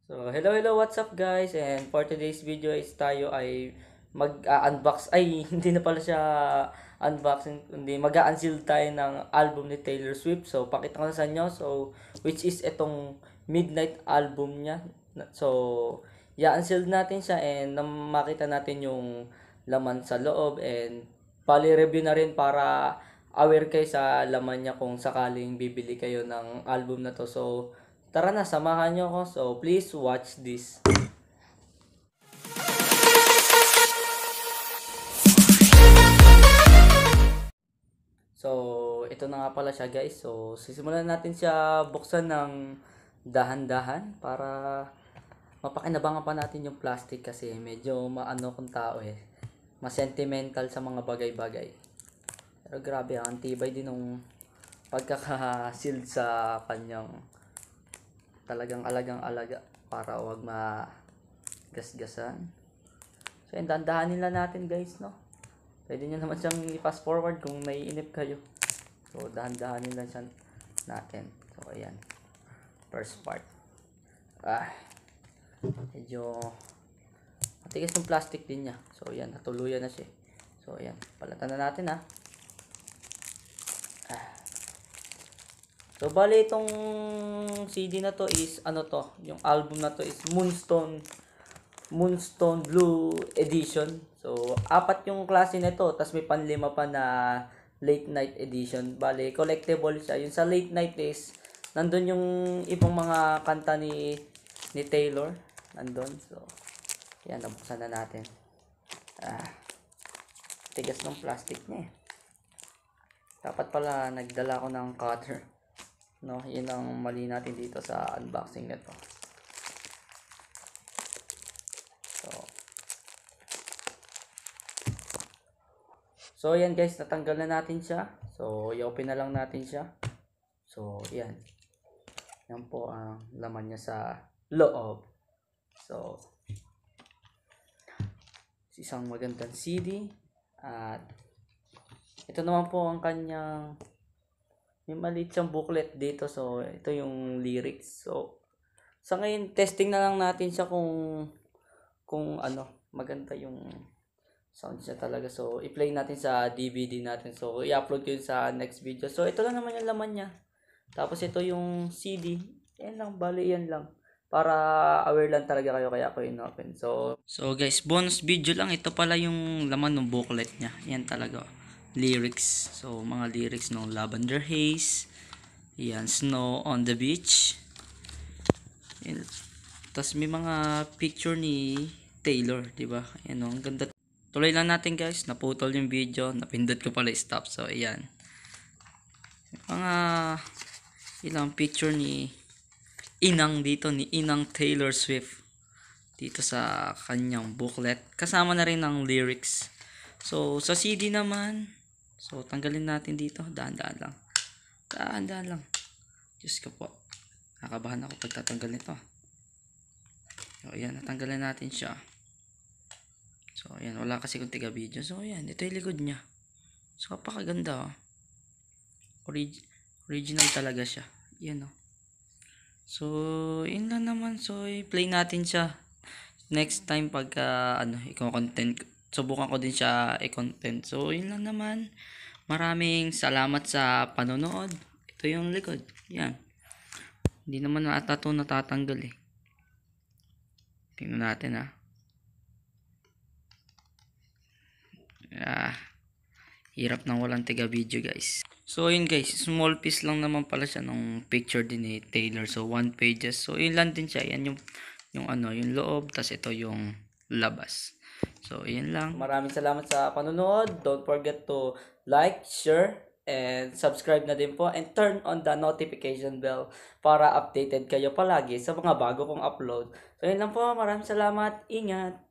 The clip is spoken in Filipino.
So, hello, what's up guys? And for today's video is tayo ay mag-unbox, ay hindi na pala siya unboxing, hindi mag-unseal tayo ng album ni Taylor Swift. So, pakita ko na sa inyo. So, which is itong Midnight album niya. So, i-unseal natin siya and makita natin yung laman sa loob and pali-review na rin para aware kayo sa laman niya kung sakaling bibili kayo ng album na to. So, tara na, samahan nyo ako. So, please watch this. So, ito na nga pala siya guys. So, sisimulan natin siya buksan ng dahan-dahan para mapakinabangan pa natin yung plastic kasi medyo maano kung tao eh. Mas-sentimental sa mga bagay-bagay. Pero grabe, ang tibay din ng pagkaka-sealed sa kanyang talagang alagang-alaga para wag magasgasan. So, dandahan nila natin guys, no? Pwede nyo naman siyang i-fast forward kung naiinip kayo. So, dahan-dahan nila siya natin. So, ayan. First part. Medyo matigas yung plastic din niya. So, ayan. Natuluyan na siya. So, ayan. Palatan na natin, ha. So, bali itong CD na to is, ano to, yung album na to is Moonstone Blue Edition. So, 4 yung klase nito, tapos may panlima pa na Late Night Edition. Bali, collectible siya. Yung sa Late Night is, nandun yung ibang mga kanta ni Taylor. Nandun. So, yan, nabuksan na natin. Tigas ng plastic niya eh. Dapat pala nagdala ko ng cutter. No, yun ang mali natin dito sa unboxing nito. So yan guys, natanggal na natin siya. So i-open na lang natin siya. So yan. Yan po ang laman niya sa loob. So isang magandang CD at ito naman po ang kanyang may maliit siyang booklet dito. So ito yung lyrics. So sa ngayon testing na lang natin siya kung ano maganda yung sound siya talaga. So, i-play natin sa DVD natin. So, i-upload ko yun sa next video. So, ito lang naman yung laman niya. Tapos, ito yung CD. Yan lang, bali yan lang. Para aware lang talaga kayo kaya ako in-open. So guys, bonus video lang. Ito pala yung laman ng booklet niya. Yan talaga. Lyrics. So, mga lyrics ng Lavender Haze. Yan, Snow on the Beach. Yan. Tapos, may mga picture ni Taylor, diba? Yan, ang ganda. Tuloy lang natin guys, naputol yung video, napindot ko pala stop. So ayan. Mga ilang picture ni Inang dito, ni Inang Taylor Swift. Dito sa kanyang booklet. Kasama na rin ang lyrics. So sa CD naman, so tanggalin natin dito, dahan-dahan lang. Dahan-dahan lang. Diyos ko po. Nakabahan ako pag tatanggal nito. So ayan, natanggalin natin siya. So, ayan. Wala kasi kung tiga video. So, ayan. Ito yung likod niya. So, kapakaganda. Original talaga siya. Ayan, oh. So, yun lang naman. So, i-play natin siya. Next time pagka, i-content. Subukan ko din siya i-content. So, yun lang naman. Maraming salamat sa panonood. Ito yung likod. Ayan. Hindi naman ata ito natatanggal eh. Tingnan natin, ha. Hirap nang walang tiga video guys. So yun guys, small piece lang naman pala siya ng picture din ni Taylor. So 1 pages. So yun lang din siya. Yan yung loob, tas ito yung labas. So yun lang. Maraming salamat sa panonood. Don't forget to like, share, and subscribe na din po. And turn on the notification bell para updated kayo palagi sa mga bago kong upload. So yun lang po. Maraming salamat. Ingat.